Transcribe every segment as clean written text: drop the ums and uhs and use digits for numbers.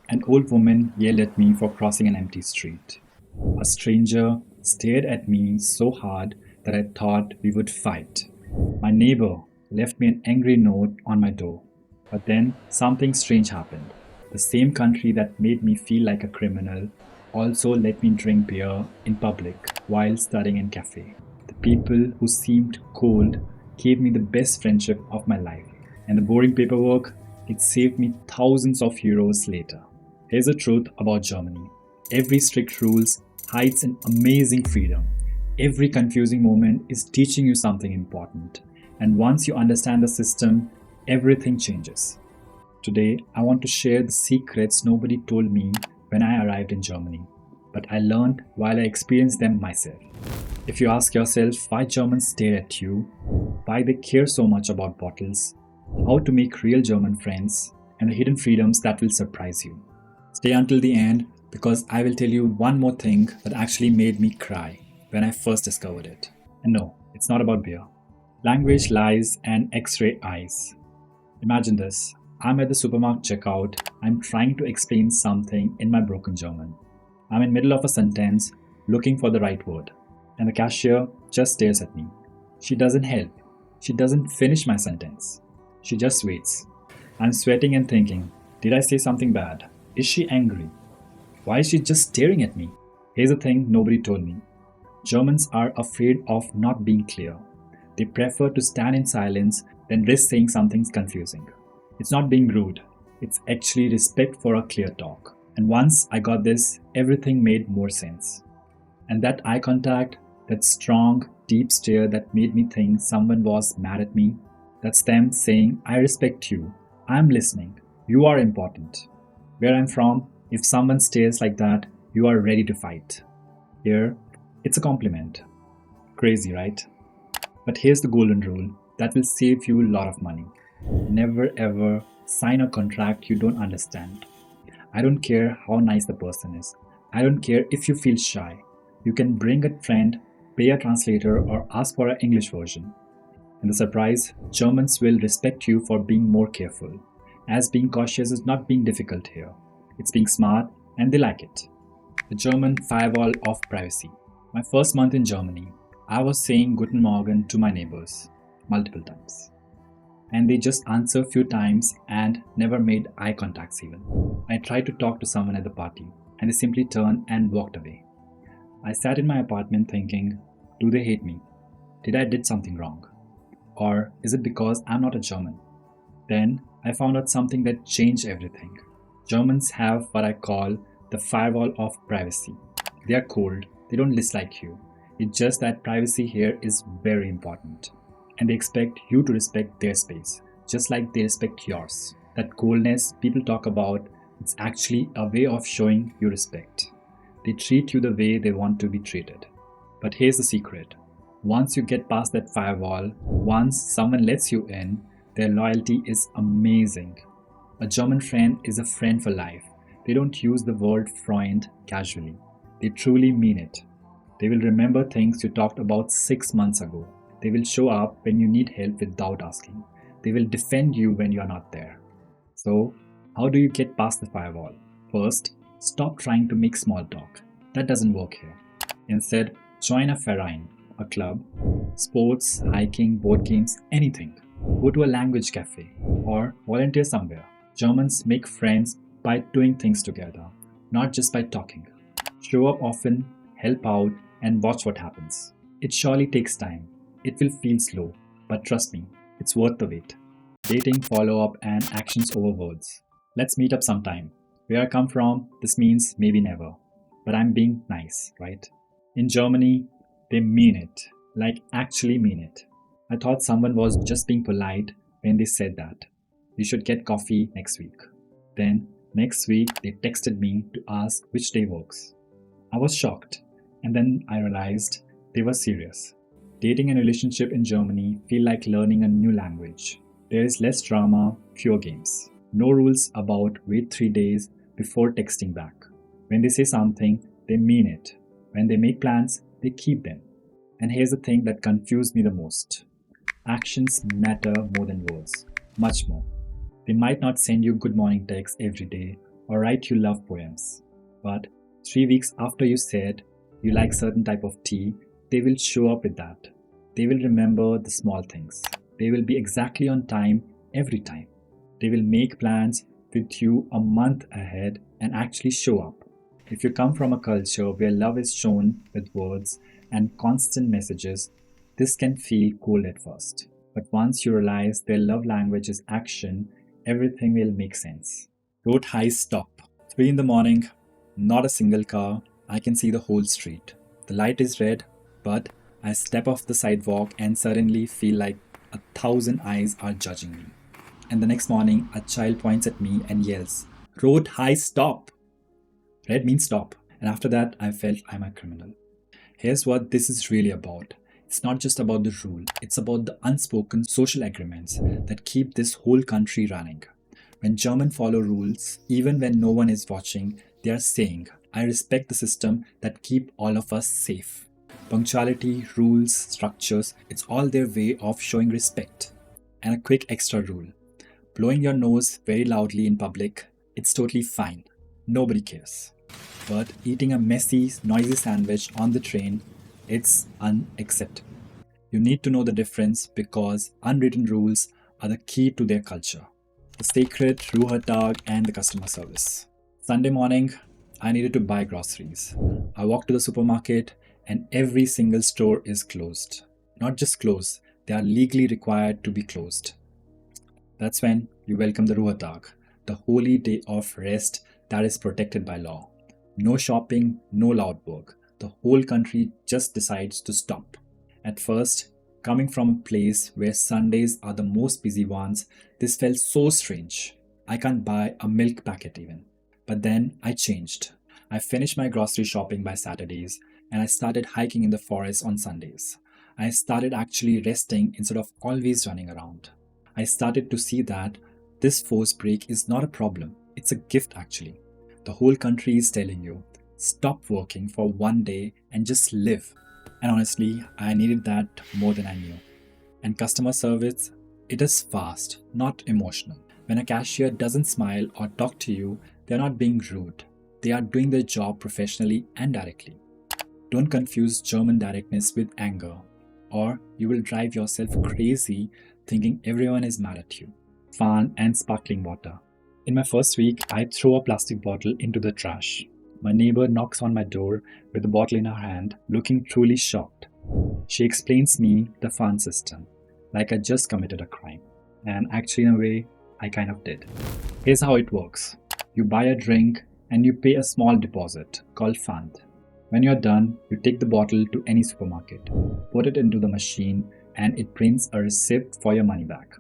An old woman yelled at me for crossing an empty street. A stranger stared at me so hard that I thought we would fight. My neighbor left me an angry note on my door. But then something strange happened. The same country that made me feel like a criminal also let me drink beer in public while studying in cafe. The people who seemed cold gave me the best friendship of my life. And the boring paperwork, it saved me thousands of euros later. Here's the truth about Germany. Every strict rules hides an amazing freedom. Every confusing moment is teaching you something important. And once you understand the system, everything changes. Today, I want to share the secrets nobody told me when I arrived in Germany, but I learned while I experienced them myself. If you ask yourself why Germans stare at you, why they care so much about bottles, how to make real German friends, and the hidden freedoms that will surprise you. Stay until the end because I will tell you one more thing that actually made me cry when I first discovered it. And no, it's not about beer. Language, lies, and X-ray eyes. Imagine this. I'm at the supermarket checkout. I'm trying to explain something in my broken German. I'm in middle of a sentence looking for the right word. And the cashier just stares at me. She doesn't help. She doesn't finish my sentence. She just waits. I'm sweating and thinking, did I say something bad? Is she angry? Why is she just staring at me? Here's the thing nobody told me. Germans are afraid of not being clear. They prefer to stand in silence than risk saying something confusing. It's not being rude. It's actually respect for a clear talk. And once I got this, everything made more sense. And that eye contact, that strong, deep stare that made me think someone was mad at me, that's them saying, I respect you. I'm listening. You are important. Where I'm from, if someone stares like that, you are ready to fight. Here, it's a compliment. Crazy, right? But here's the golden rule that will save you a lot of money. Never ever sign a contract you don't understand. I don't care how nice the person is. I don't care if you feel shy. You can bring a friend, pay a translator, or ask for an English version. And the surprise, Germans will respect you for being more careful. As being cautious is not being difficult here. It's being smart and they like it. The German firewall of privacy. My first month in Germany, I was saying Guten Morgen to my neighbors multiple times. And they just answer a few times and never made eye contacts even. I tried to talk to someone at the party and they simply turned and walked away. I sat in my apartment thinking, do they hate me? Did I did something wrong? Or is it because I'm not a German? Then I found out something that changed everything. Germans have what I call the firewall of privacy. They are cold, they don't dislike you. It's just that privacy here is very important. And they expect you to respect their space, just like they respect yours. That coldness people talk about, it's actually a way of showing you respect. They treat you the way they want to be treated. But here's the secret. Once you get past that firewall, once someone lets you in, their loyalty is amazing. A German friend is a friend for life. They don't use the word Freund casually. They truly mean it. They will remember things you talked about 6 months ago. They will show up when you need help without asking. They will defend you when you are not there. So, how do you get past the firewall? First, stop trying to make small talk. That doesn't work here. Instead, join a Verein, a club, sports, hiking, board games, anything. Go to a language cafe or volunteer somewhere. Germans make friends by doing things together, not just by talking. Show up often, help out, and watch what happens. It surely takes time. It will feel slow, but trust me, it's worth the wait. Dating, follow-up, and actions over words. Let's meet up sometime. Where I come from, this means maybe never. But I'm being nice, right? In Germany, they mean it. Like actually mean it. I thought someone was just being polite when they said that. We should get coffee next week. Then, next week, they texted me to ask which day works. I was shocked. And then I realized they were serious. Dating and relationship in Germany feel like learning a new language. There is less drama, fewer games. No rules about wait 3 days before texting back. When they say something, they mean it. When they make plans, they keep them. And here's the thing that confused me the most. Actions matter more than words. Much more. They might not send you good morning texts every day Alright, you love poems. But 3 weeks after you said you like certain type of tea, they will show up with that. They will remember the small things. They will be exactly on time every time. They will make plans with you a month ahead and actually show up. If you come from a culture where love is shown with words and constant messages, this can feel cold at first. But once you realize their love language is action, everything will make sense. Road high stop. 3 in the morning, not a single car. I can see the whole street. The light is red, but I step off the sidewalk and suddenly feel like 1,000 eyes are judging me. And the next morning, a child points at me and yells, "Road high stop!" Red means stop. And after that, I felt I'm a criminal. Here's what this is really about. It's not just about the rule, it's about the unspoken social agreements that keep this whole country running. When Germans follow rules, even when no one is watching, they are saying, "I respect the system that keep all of us safe." Punctuality, rules, structures, it's all their way of showing respect. And a quick extra rule. Blowing your nose very loudly in public, it's totally fine. Nobody cares. But eating a messy, noisy sandwich on the train, it's unacceptable. You need to know the difference because unwritten rules are the key to their culture. The sacred Ruhetag and the customer service. Sunday morning, I needed to buy groceries. I walked to the supermarket and every single store is closed. Not just closed, they are legally required to be closed. That's when you welcome the Ruhetag, the holy day of rest that is protected by law. No shopping, no loud work. The whole country just decides to stop. At first, coming from a place where Sundays are the most busy ones, this felt so strange. I can't buy a milk packet even. But then I changed. I finished my grocery shopping by Saturdays and I started hiking in the forest on Sundays. I started actually resting instead of always running around. I started to see that this forced break is not a problem. It's a gift actually. The whole country is telling you, stop working for one day and just live. And honestly, I needed that more than I knew. And customer service, it is fast, not emotional. When a cashier doesn't smile or talk to you, they're not being rude. They are doing their job professionally and directly. Don't confuse German directness with anger, or you will drive yourself crazy thinking everyone is mad at you. Fun and sparkling water. In my first week, I throw a plastic bottle into the trash. My neighbor knocks on my door with the bottle in her hand, looking truly shocked. She explains me the fun system, like I just committed a crime. And actually, in a way, I kind of did. Here's how it works. You buy a drink and you pay a small deposit called fund. When you're done, you take the bottle to any supermarket, put it into the machine, and it prints a receipt for your money back.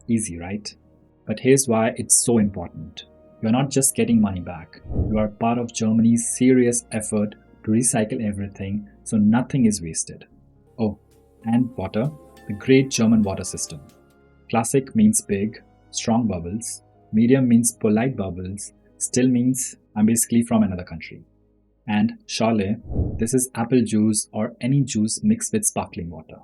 Easy, right? But here's why it's so important. You're not just getting money back. You are part of Germany's serious effort to recycle everything so nothing is wasted. Oh, and water, the great German water system. Classic means big, strong bubbles. Medium means polite bubbles. Still means I'm basically from another country. And Schorle, this is apple juice or any juice mixed with sparkling water.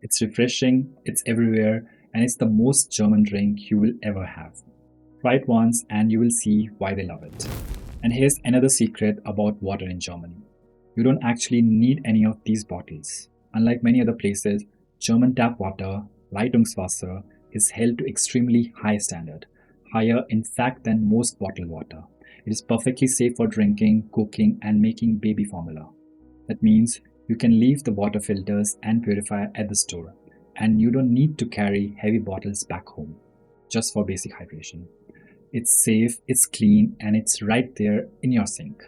It's refreshing, it's everywhere, and it's the most German drink you will ever have. Try it once and you will see why they love it. And here's another secret about water in Germany. You don't actually need any of these bottles. Unlike many other places, German tap water, Leitungswasser, is held to extremely high standard, higher in fact than most bottled water. It is perfectly safe for drinking, cooking, and making baby formula. That means you can leave the water filters and purifier at the store, and you don't need to carry heavy bottles back home, just for basic hydration. It's safe, it's clean, and it's right there in your sink.